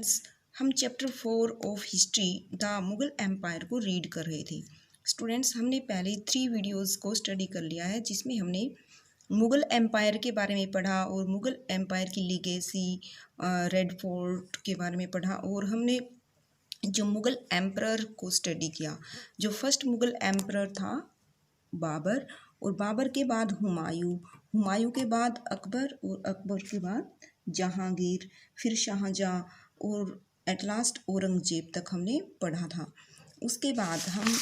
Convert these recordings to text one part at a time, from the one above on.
Students, हम chapter 4 of history the Mughal empire को read कर रहे थे। स्टूडेंट्स, हमने पहले 3 वीडियोस को स्टडी कर लिया है जिसमें हमने मुग़ल एम्पायर के बारे में पढ़ा और मुग़ल एम्पायर की लीगेसी, रेड फोर्ट के बारे में पढ़ा और हमने जो मुग़ल एम्परर को स्टडी किया। जो फर्स्ट मुग़ल एम्परर था बाबर, और बाबर के बाद हुमायूं, हुमायूं के बाद अकबर, और अकबर के बाद जहांगीर, फिर शाहजहां और एट लास्ट औरंगजेब तक हमने पढ़ा था। उसके बाद हम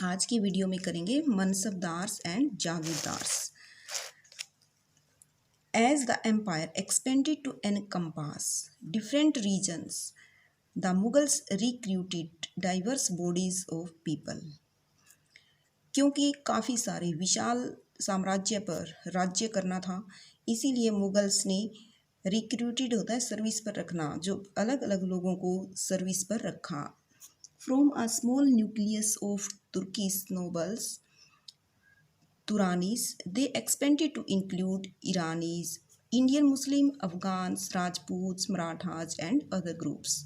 आज की वीडियो में करेंगे mansabdars and जागीरदार्स। As the empire expanded to encompass different regions, the Mughals recruited diverse bodies of people. क्योंकि काफ़ी सारे विशाल साम्राज्य पर राज्य करना था, इसीलिए मुगल्स ने रिक्रूटेड होता है सर्विस पर रखना, जो अलग अलग लोगों को सर्विस पर रखा। From a small nucleus of Turkish nobles Turanis, they expanded to include Iranis, Indian Muslim, Afghans, Rajput, Marathas and other groups.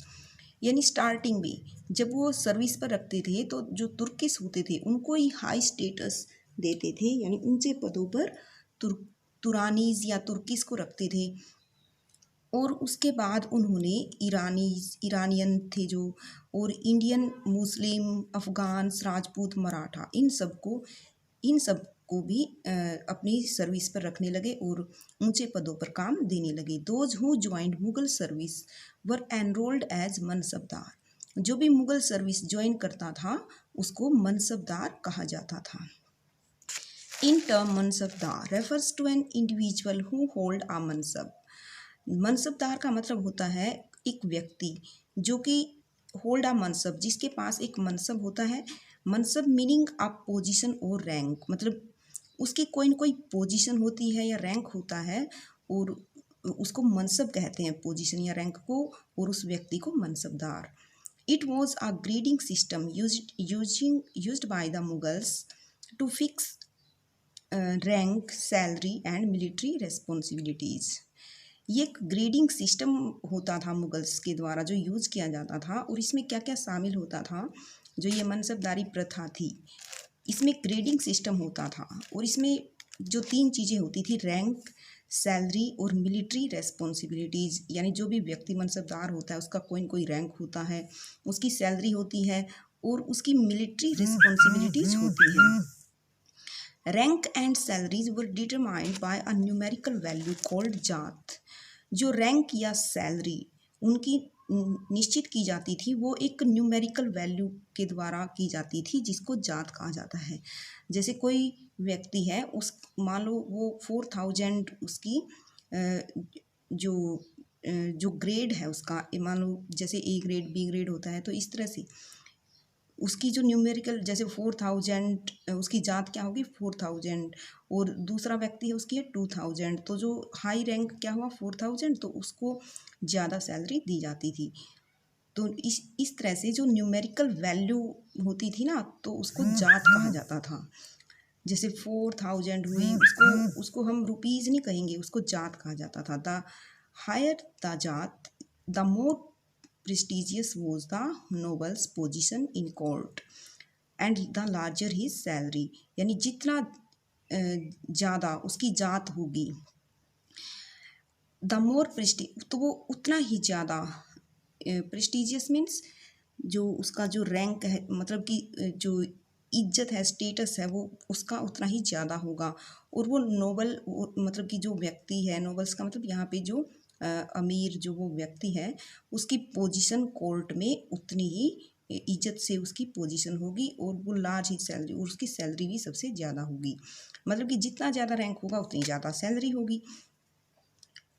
यानी स्टार्टिंग में जब वो सर्विस पर रखते थे तो जो तुर्किश होते थे उनको ही हाई स्टेटस देते थे, यानी ऊंचे पदों पर तुरानीज या तुर्किश को रखते थे। और उसके बाद उन्होंने ईरानियन थे जो, और Indian, Muslim, Afghans, Rajput, Maratha, इन सब को भी अपनी सर्विस पर रखने लगे और ऊंचे पदों पर काम देने लगे। Those who joined Mughal service were enrolled as mansabdar. जो भी मुगल सर्विस ज्वाइन करता था उसको मनसबदार कहा जाता था। In term mansabdar refers to an individual who hold a mansab. मनसबदार का मतलब होता है एक व्यक्ति जो कि होल्ड आ मनसब, जिसके पास एक मनसब होता है। मनसब मीनिंग अ पोजीशन और रैंक, मतलब उसकी कोई न कोई पोजीशन होती है या रैंक होता है और उसको मनसब कहते हैं, पोजीशन या रैंक को, और उस व्यक्ति को मनसबदार। It was a grading system used by the Mughals to fix rank, salary and military responsibilities. ये एक ग्रेडिंग सिस्टम होता था मुगल्स के द्वारा जो यूज़ किया जाता था, और इसमें क्या क्या शामिल होता था, जो ये मनसबदारी प्रथा थी, इसमें ग्रेडिंग सिस्टम होता था और इसमें जो 3 चीज़ें होती थी, रैंक, सैलरी और मिलिट्री रेस्पॉन्सिबिलिटीज़। यानी जो भी व्यक्ति मनसबदार होता है उसका कोई न कोई रैंक होता है, उसकी सैलरी होती है और उसकी मिलिट्री रिस्पॉन्सिबिलिटीज होती हैं। Rank and salaries were determined by a numerical value called जात। जो रैंक या सैलरी उनकी निश्चित की जाती थी वो एक न्यूमेरिकल वैल्यू के द्वारा की जाती थी, जिसको जात कहा जाता है। जैसे कोई व्यक्ति है, उस मान लो वो 4000 उसकी जो ग्रेड है उसका, मान लो जैसे ए ग्रेड, बी ग्रेड होता है, तो इस तरह से उसकी जो न्यूमेरिकल, जैसे 4000 उसकी जात क्या होगी 4000, और दूसरा व्यक्ति है उसकी है 2000, तो जो हाई रैंक क्या हुआ 4000, तो उसको ज़्यादा सैलरी दी जाती थी। तो इस तरह से जो न्यूमेरिकल वैल्यू होती थी ना, तो उसको जात कहा जाता था। जैसे 4000 हुई, उसको हम रुपीज़ नहीं कहेंगे, उसको जात कहा जाता था। द हायर द जात, the more prestigious was the noble's position in court and the larger his salary। यानी जितना ज़्यादा उसकी जात होगी, द मोर प्रेस्टीज, तो वो उतना ही ज़्यादा, प्रेस्टिजियस मीन्स जो उसका जो रैंक है, मतलब कि जो इज्जत है, स्टेटस है, वो उसका उतना ही ज़्यादा होगा। और वो नोबल, मतलब कि जो व्यक्ति है, नोबल्स का मतलब यहाँ पे जो अमीर जो वो व्यक्ति है, उसकी पोजीशन कोर्ट में उतनी ही इज्जत से उसकी पोजीशन होगी, और वो लार्ज ही सैलरी, और उसकी सैलरी भी सबसे ज़्यादा होगी। मतलब कि जितना ज़्यादा रैंक होगा उतनी ज़्यादा सैलरी होगी।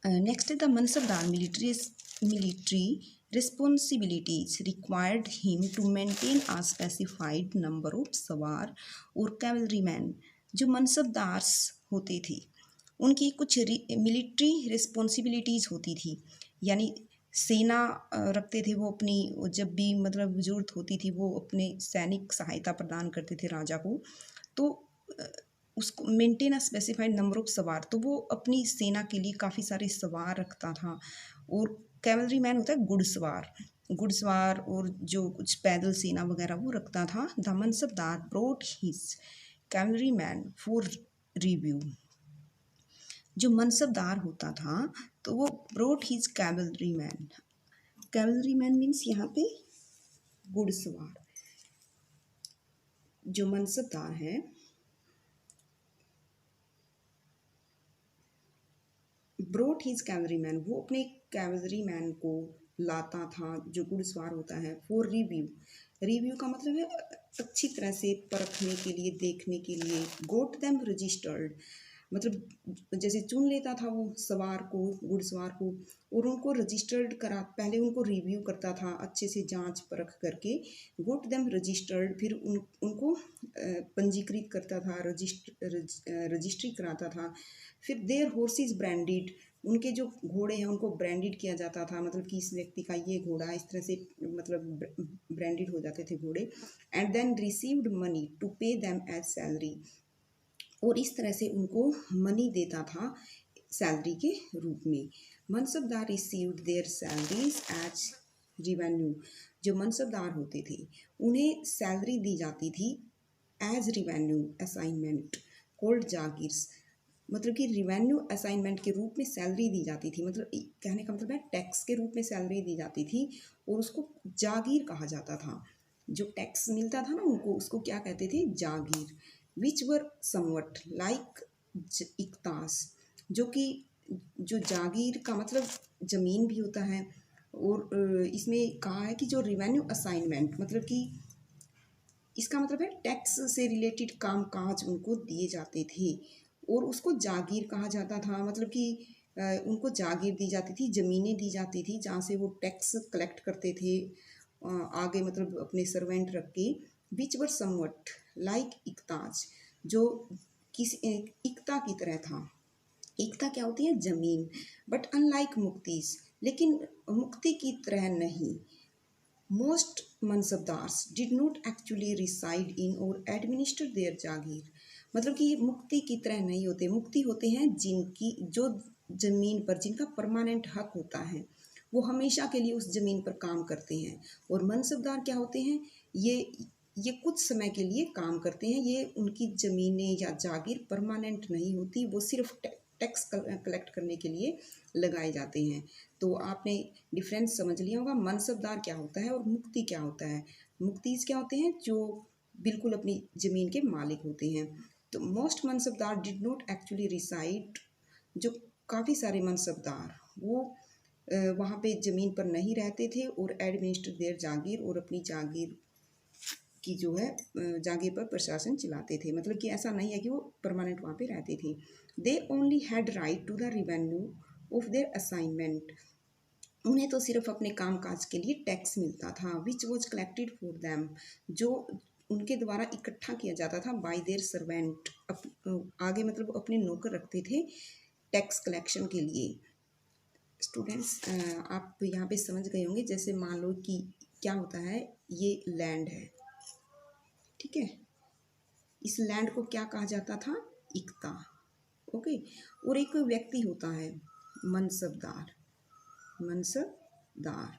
नेक्स्ट है the mansabdar military responsibilities required him to maintain a specified number of सवार और कैवलरीमैन। जो मनसबदार्स होते थे उनकी कुछ मिलिट्री रिस्पॉन्सिबिलिटीज़ होती थी, यानी सेना रखते थे वो अपनी, जब भी मतलब ज़रूरत होती थी वो अपने सैनिक सहायता प्रदान करते थे राजा को। तो उसको maintain a specified number of सवार, तो वो अपनी सेना के लिए काफ़ी सारे सवार रखता था, और कैवलरी मैन होता है घुड़सवार, घुड़सवार और जो कुछ पैदल सेना वगैरह वो रखता था। The mansabdar brought his cavalry man for review. जो मनसबदार होता था तो वो brought his cavalry man, cavalry man means यहाँ पे घुड़सवार। जो मनसबदार है ब्रोट हिज कैवलरी मैन, वो अपने कैवलरी मैन को लाता था जो घुड़सवार होता है। फॉर रिव्यू, रिव्यू का मतलब है अच्छी तरह से परखने के लिए, देखने के लिए। गोट देम रजिस्टर्ड, मतलब जैसे चुन लेता था वो सवार को, घुड़सवार को, और उनको रजिस्टर्ड करा, पहले उनको रिव्यू करता था अच्छे से जांच परख करके। गोट देम रजिस्टर्ड, फिर उनको पंजीकृत करता था, रजिस्ट्री कराता था। फिर देयर हॉर्सेस ब्रांडेड, उनके जो घोड़े हैं उनको ब्रांडेड किया जाता था, मतलब कि इस व्यक्ति का ये घोड़ा, इस तरह से मतलब ब्रांडेड हो जाते थे घोड़े। And then received money to pay them as salary, और इस तरह से उनको मनी देता था सैलरी के रूप में। Mansabdar received their salaries as revenue, जो मनसबदार होते थे उन्हें सैलरी दी जाती थी as revenue assignment called jagirs, मतलब कि रिवेन्यू असाइनमेंट के रूप में सैलरी दी जाती थी। मतलब कहने का मतलब है टैक्स के रूप में सैलरी दी जाती थी, और उसको जागीर कहा जाता था। जो टैक्स मिलता था ना उनको, उसको क्या कहते थे? जागीर। विच वर समवट लाइक इकतास, जो कि जो जागीर का मतलब ज़मीन भी होता है, और इसमें कहा है कि जो रिवेन्यू असाइनमेंट, मतलब कि इसका मतलब है टैक्स से रिलेटेड काम काज उनको दिए जाते थे, और उसको जागीर कहा जाता था। मतलब कि उनको जागीर दी जाती थी, ज़मीनें दी जाती थी जहाँ से वो टैक्स कलेक्ट करते थे आगे, मतलब अपने सर्वेंट रख के। विच वर समवट लाइक इकताज, जो किसी इकता की तरह था। एकता क्या होती है? ज़मीन। बट अनलाइक मुक्तिस, लेकिन मुक्ति की तरह नहीं। Most mansabdars did not actually reside in और एडमिनिस्टर देयर जागीर, मतलब कि मुक्ति की तरह नहीं होते। मुक्ति होते हैं जिनकी, जो ज़मीन पर जिनका परमानेंट हक होता है, वो हमेशा के लिए उस ज़मीन पर काम करते हैं। और मनसबदार क्या होते हैं? ये कुछ समय के लिए काम करते हैं। ये उनकी ज़मीनें या जागीर परमानेंट नहीं होती, वो सिर्फ टैक्स कलेक्ट करने के लिए लगाए जाते हैं। तो आपने डिफरेंस समझ लिया होगा, मनसबदार क्या होता है और मुक्ति क्या होता है। मुक्तीज क्या होते हैं? जो बिल्कुल अपनी ज़मीन के मालिक होते हैं। तो most mansabdar did not actually reside, जो काफ़ी सारे मनसबदार वो वहाँ पे ज़मीन पर नहीं रहते थे, और एडमिनिस्टर देयर जागीर, और अपनी जागीर की जो है जागीर पर प्रशासन चलाते थे। मतलब कि ऐसा नहीं है कि वो परमानेंट वहाँ पे रहते थे। They only had right to the revenue of their assignment, उन्हें तो सिर्फ अपने काम काज के लिए टैक्स मिलता था। Which was collected for them, जो उनके द्वारा इकट्ठा किया जाता था बाय देयर सर्वेंट, आगे मतलब अपने नौकर रखते थे टैक्स कलेक्शन के लिए। स्टूडेंट्स, आप यहाँ पे समझ गए होंगे। जैसे मान लो कि क्या होता है, ये लैंड है, ठीक है, इस लैंड को क्या कहा जाता था? इकता। ओके, और एक व्यक्ति होता है मनसबदार, मनसबदार।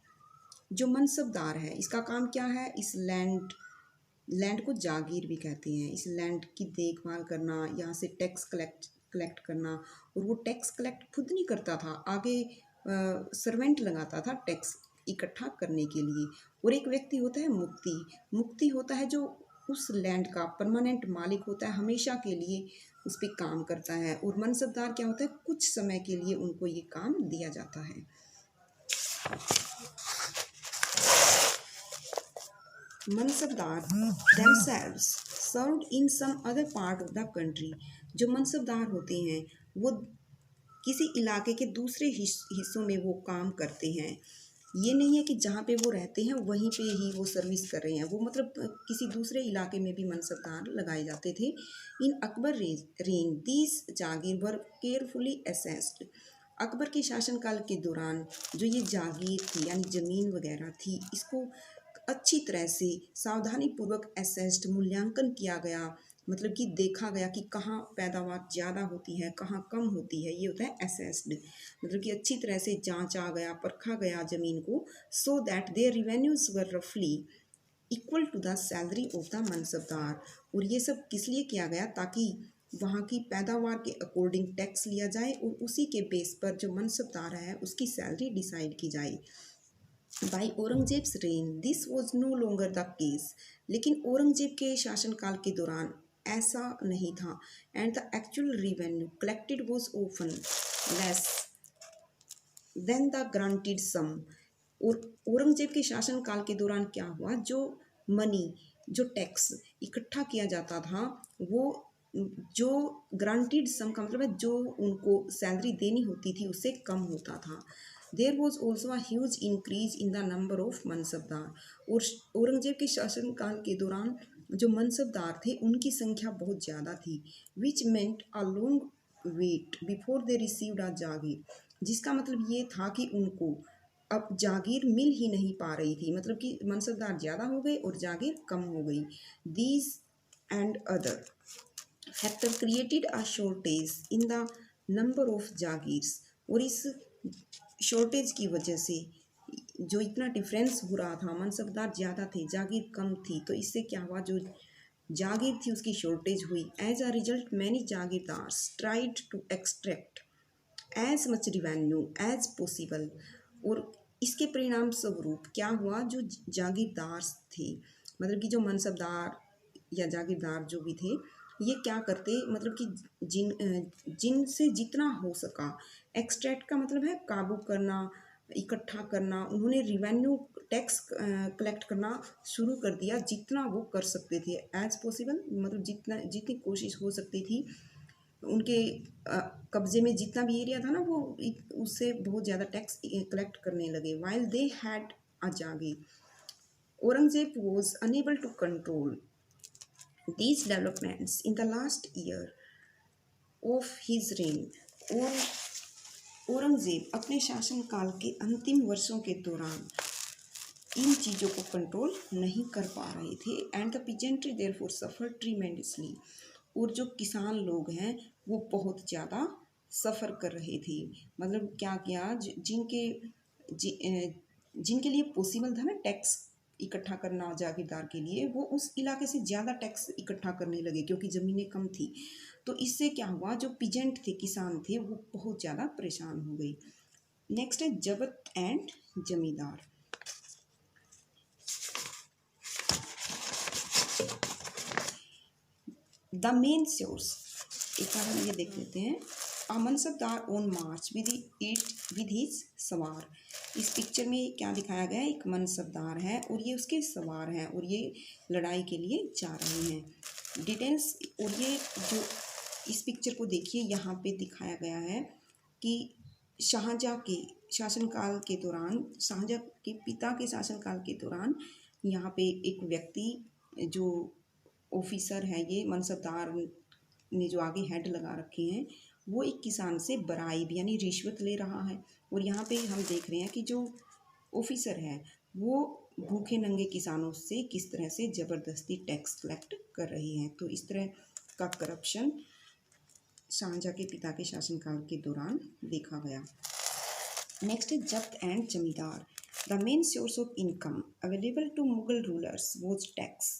जो मनसबदार है इसका काम क्या है? इस लैंड को जागीर भी कहते हैं। इस लैंड की देखभाल करना, यहाँ से टैक्स कलेक्ट करना, और वो टैक्स कलेक्ट खुद नहीं करता था, आगे सर्वेंट लगाता था टैक्स इकट्ठा करने के लिए। और एक व्यक्ति होता है मुक्ति, मुक्ति होता है जो उस लैंड का परमानेंट मालिक होता है, हमेशा के लिए उस पर काम करता है। और मनसबदार क्या होता है? कुछ समय के लिए उनको ये काम दिया जाता है। Mansabdar themselves served in some other part of the country, जो मनसबदार होते हैं वो किसी इलाके के दूसरे हिस्सों में वो काम करते हैं। ये नहीं है कि जहाँ पे वो रहते हैं वहीं पे ही वो सर्विस कर रहे हैं, वो मतलब किसी दूसरे इलाके में भी मनसबदार लगाए जाते थे। In Akbar reign these jagir were carefully assessed, Akbar के शासनकाल के दौरान जो ये जागीर थी यानी ज़मीन वगैरह थी, इसको अच्छी तरह से सावधानी पूर्वक असेस्ड मूल्यांकन किया गया। मतलब कि देखा गया कि कहाँ पैदावार ज़्यादा होती है, कहाँ कम होती है, ये होता है असेस्ड। मतलब कि अच्छी तरह से जांचा गया, परखा गया ज़मीन को, so that their revenues were रफली equal to the salary of the mansabdar. और ये सब किस लिए किया गया, ताकि वहाँ की पैदावार के अकॉर्डिंग टैक्स लिया जाए और उसी के बेस पर जो मनसबदार है उसकी सैलरी डिसाइड की जाए। By Aurangzeb's reign this was no longer the case. लेकिन औरंगजेब के शासनकाल के दौरान ऐसा नहीं था। And the actual revenue collected was often less than the granted sum. और औरंगजेब के शासनकाल के दौरान क्या हुआ, जो मनी, जो टैक्स इकट्ठा किया जाता था, वो जो ग्रांटेड सम का मतलब है जो उनको सैलरी देनी होती थी उससे कम होता था। There was also a huge increase in the number of mansabdar. और औरंगजेब के शासनकाल के दौरान जो मनसबदार थे उनकी संख्या बहुत ज़्यादा थी, which meant a long wait before they received a jagir. जिसका मतलब ये था कि उनको अब जागीर मिल ही नहीं पा रही थी, मतलब कि मनसबदार ज़्यादा हो गए और जागीर कम हो गई। These and other factor created a shortage in the number of jagirs. और इस शॉर्टेज की वजह से जो इतना डिफरेंस हो रहा था, मनसबदार ज़्यादा थे, जागीर कम थी, तो इससे क्या हुआ, जो जागीर थी उसकी शॉर्टेज हुई। As a result many jagirdars tried to extract as much revenue as possible. और इसके परिणाम स्वरूप क्या हुआ, जो जागीरदार थे, मतलब कि जो मनसबदार या जागीरदार जो भी थे, ये क्या करते, मतलब कि जिनसे जितना हो सका, एक्सट्रैक्ट का मतलब है काबू करना, इकट्ठा करना, उन्होंने रिवेन्यू टैक्स कलेक्ट करना शुरू कर दिया जितना वो कर सकते थे। एज पॉसिबल मतलब जितनी कोशिश हो सकती थी उनके कब्जे में जितना भी एरिया था ना, वो उससे बहुत ज़्यादा टैक्स कलेक्ट करने लगे। While they had a jagir, Aurangzeb was unable to control these developments in the last year of his reign। और औरंगजेब अपने शासनकाल के अंतिम वर्षों के दौरान इन चीज़ों को कंट्रोल नहीं कर पा रहे थे। एंड द पीजेंट्री देयरफॉर सफर ट्रीमेंडसली। और जो किसान लोग हैं वो बहुत ज़्यादा सफ़र कर रहे थे। मतलब क्या किया, जिनके लिए पॉसिबल था ना टैक्स इकट्ठा करना जागीरदार के लिए, वो उस इलाके से ज़्यादा टैक्स इकट्ठा करने लगे क्योंकि ज़मीनें कम थी। तो इससे क्या हुआ, जो पीजेंट थे, किसान थे, वो बहुत ज़्यादा परेशान हो गई। नेक्स्ट है जबत and zamindar. The main source, एक बार हम ये देख लेते हैं। अ mansabdar on March with his सवार। इस पिक्चर में क्या दिखाया गया है, एक मनसबदार है और ये उसके सवार हैं और ये लड़ाई के लिए जा रहे हैं। डिटेल्स, और ये जो इस पिक्चर को देखिए, यहाँ पे दिखाया गया है कि शाहजहाँ के शासनकाल के दौरान, शाहजहाँ के पिता के शासनकाल के दौरान यहाँ पे एक व्यक्ति, जो ऑफिसर है, ये मनसबदार ने जो आगे हेड लगा रखे हैं, वो एक किसान से ब्राइब यानी रिश्वत ले रहा है। और यहाँ पे हम देख रहे हैं कि जो ऑफिसर है वो भूखे नंगे किसानों से किस तरह से ज़बरदस्ती टैक्स कलेक्ट कर रहे हैं। तो इस तरह का करप्शन शाहजहाँ के पिता के शासनकाल के दौरान देखा गया। नेक्स्ट है zabt and zamindar. The main source of income available to Mughal rulers was tax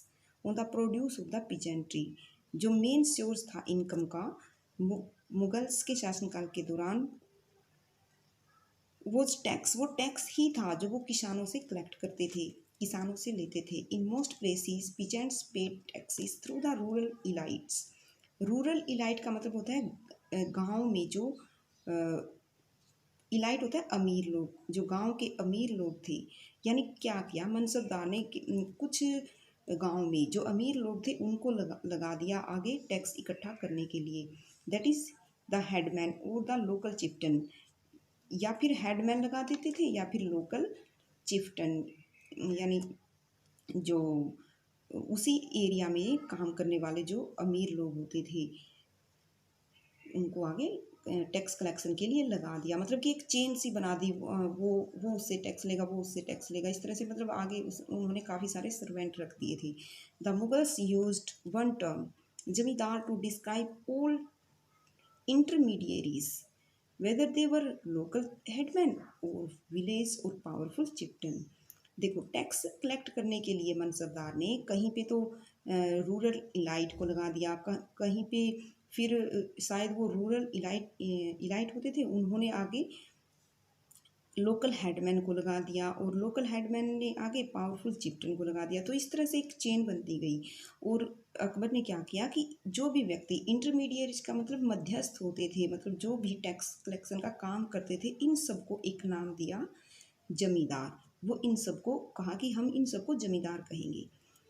on the produce of the peasantry. जो मेन सोर्स था इनकम का मुगल्स के शासनकाल के दौरान वो टैक्स, वो टैक्स ही था जो वो किसानों से कलेक्ट करते थे, किसानों से लेते थे। In most places peasants paid taxes through the rural elites. Rural elite का मतलब होता है गांव में जो इलाइट होता है अमीर लोग, जो गांव के अमीर लोग थे। यानी क्या किया मनसबदार ने, कुछ गांव में जो अमीर लोग थे उनको लगा दिया आगे टैक्स इकट्ठा करने के लिए। दैट इज़ द हेडमैन और द लोकल चिफ्टन। या फिर हेडमैन लगा देते थे या फिर लोकल चिफ्टन, यानी जो उसी एरिया में काम करने वाले जो अमीर लोग होते थे उनको आगे टैक्स कलेक्शन के लिए लगा दिया। मतलब कि एक चेन सी बना दी, वो उससे टैक्स लेगा, वो उससे टैक्स लेगा, इस तरह से मतलब आगे उन्होंने काफ़ी सारे सर्वेंट रख दिए थे। The Mughals used one term zamindar to describe all intermediaries, whether they were local headmen or village or powerful chieftain. देखो, टैक्स कलेक्ट करने के लिए मनसबदार ने कहीं पे तो रूरल इलाइट को लगा दिया, कहीं पे फिर शायद वो रूरल इलाइट होते थे, उन्होंने आगे लोकल हेडमैन को लगा दिया और लोकल हेडमैन ने आगे पावरफुल चिफ्टन को लगा दिया। तो इस तरह से एक चेन बनती गई और अकबर ने क्या किया कि जो भी व्यक्ति इंटरमीडिएट का मतलब मध्यस्थ होते थे, मतलब जो भी टैक्स कलेक्शन का काम करते थे, इन सबको एक नाम दिया जमींदार। वो इन सबको कहा कि हम इन सबको जमींदार कहेंगे।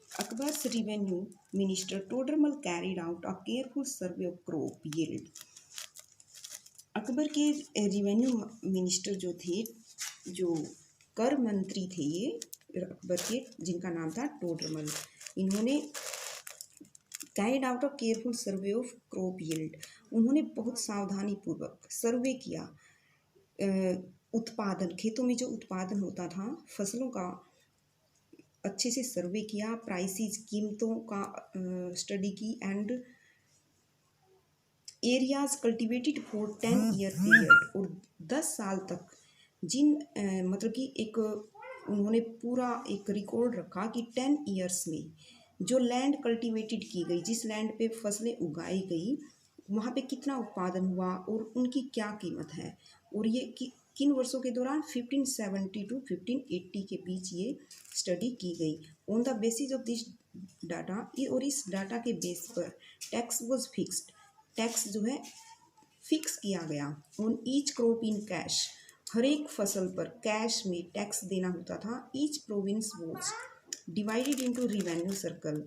Akbar's revenue minister Todarmal carried out a careful survey of crop yield. Akbar के रेवेन्यू मिनिस्टर जो थे, जो कर मंत्री थे, ये अकबर के, जिनका नाम था टोडरमल, इन्होंने carried out of careful survey of crop yield, उन्होंने बहुत सावधानी पूर्वक सर्वे किया उत्पादन, खेतों में जो उत्पादन होता था फसलों का, अच्छे से सर्वे किया, प्राइसेस कीमतों का स्टडी की, and areas cultivated for 10 year period, और 10 साल तक जिन मतलब कि एक उन्होंने पूरा एक रिकॉर्ड रखा कि 10 ईयर्स में जो लैंड कल्टिवेटेड की गई, जिस लैंड पे फसलें उगाई गई, वहाँ पे कितना उत्पादन हुआ और उनकी क्या कीमत है, और ये किन वर्षों के दौरान 1570 टू 1580 के बीच ये स्टडी की गई। On the basis of this data, और इस डाटा के बेस पर टैक्स वॉज फिक्स्ड, टैक्स जो है फिक्स किया गया। On each crop in cash, हर एक फसल पर कैश में टैक्स देना होता था। Each province was divided into revenue circle,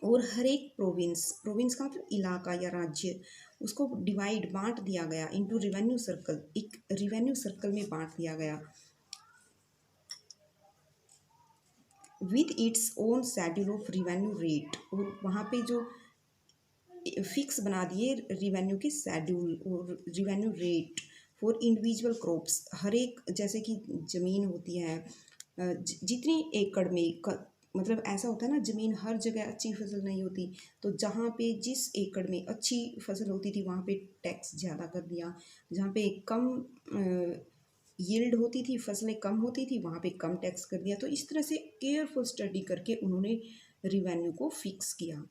और हर एक प्रोविंस का मतलब इलाका या राज्य, उसको बांट दिया गया इनटू रिवेन्यू सर्कल, एक रिवेन्यू सर्कल में बांट दिया गया, with its own schedule of revenue rate, और वहाँ पे जो फिक्स बना दिए रिवेन्यू के शेड्यूल और revenue rate for individual crops. हर एक, जैसे कि ज़मीन होती है, जितनी एकड़ में मतलब ऐसा होता है ना, ज़मीन हर जगह अच्छी फसल नहीं होती, तो जहाँ पे जिस एकड़ में अच्छी फसल होती थी वहाँ पे टैक्स ज़्यादा कर दिया, जहाँ पे कम यील्ड होती थी, फसलें कम होती थी, वहाँ पे कम टैक्स कर दिया। तो इस तरह से केयरफुल स्टडी करके उन्होंने रिवेन्यू को फिक्स किया।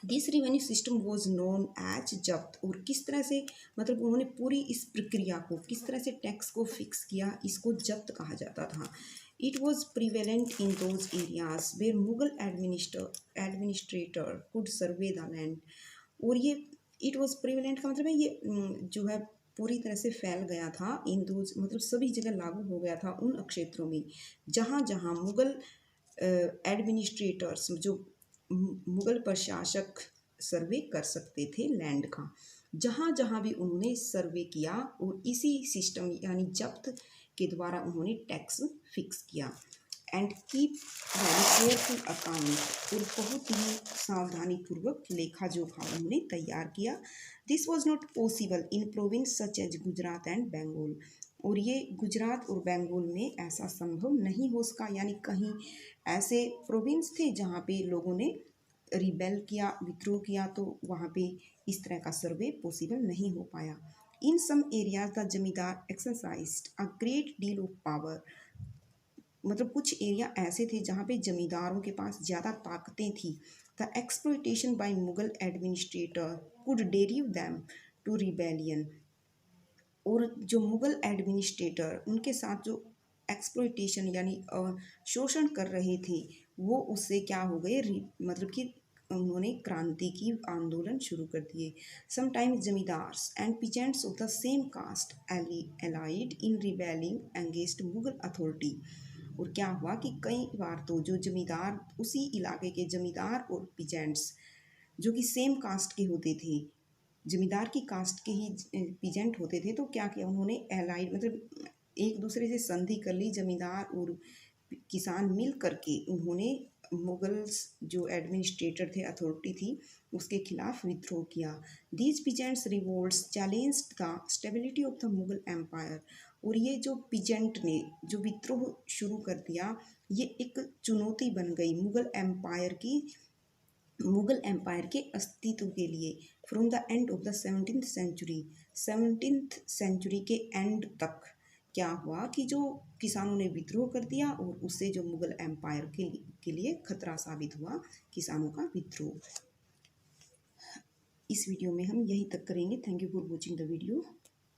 This revenue system was known as zabt, और किस तरह से मतलब उन्होंने पूरी इस प्रक्रिया को, किस तरह से टैक्स को फिक्स किया, इसको जब्त कहा जाता था। It was prevalent in those areas where Mughal administrator could survey the land, और ये इट वॉज प्रिवेलेंट का मतलब है ये जो है पूरी तरह से फैल गया था, इन दोज मतलब सभी जगह लागू हो गया था उन क्षेत्रों में जहाँ जहाँ मुगल एडमिनिस्ट्रेटर्स, जो मुगल प्रशासक सर्वे कर सकते थे लैंड का, जहाँ जहाँ भी उन्होंने सर्वे किया, और इसी सिस्टम यानी जब्त के द्वारा उन्होंने टैक्स फिक्स किया। And keep very careful account, और बहुत ही सावधानी पूर्वक लेखा जोखा उन्होंने तैयार किया। This was not possible in province such as Gujarat and Bengal, और ये गुजरात और बंगाल में ऐसा संभव नहीं हो सका, यानी कहीं ऐसे प्रोविंस थे जहाँ पे लोगों ने रिबेल किया, विद्रोह किया, तो वहाँ पे इस तरह का सर्वे पॉसिबल नहीं हो पाया। इन सम एरियाज द जमींदार exercised a great deal of power, मतलब कुछ एरिया ऐसे थे जहाँ पे जमींदारों के पास ज़्यादा ताकतें थी। The exploitation by Mughal administrator could derive them to rebellion, और जो मुगल एडमिनिस्ट्रेटर उनके साथ जो एक्सप्लॉइटेशन यानी शोषण कर रहे थे, वो उससे क्या हो गए, मतलब कि उन्होंने क्रांति की आंदोलन शुरू कर दिए। Sometimes zamindars and peasants of the same caste allied in rebelling against Mughal authority, और क्या हुआ कि कई बार तो जो जमींदार, उसी इलाके के जमींदार और पीजेंट्स जो कि सेम कास्ट के होते थे, जमींदार की कास्ट के ही पीजेंट होते थे, तो क्या किया उन्होंने, एलाइड मतलब एक दूसरे से संधि कर ली, जमींदार और किसान मिल करके उन्होंने मुगल्स जो एडमिनिस्ट्रेटर थे, अथॉरिटी थी, उसके खिलाफ विद्रोह किया। These peasants revolts challenged the stability of the Mughal empire, और ये जो पीजेंट ने जो विद्रोह शुरू कर दिया, ये एक चुनौती बन गई मुगल एम्पायर की मुगल एम्पायर के अस्तित्व के लिए from the end of the 17th century के एंड तक क्या हुआ कि जो किसानों ने विद्रोह कर दिया और उससे जो मुगल एम्पायर के लिए खतरा साबित हुआ किसानों का विद्रोह। इस वीडियो में हम यहीं तक करेंगे। Thank you for watching the video.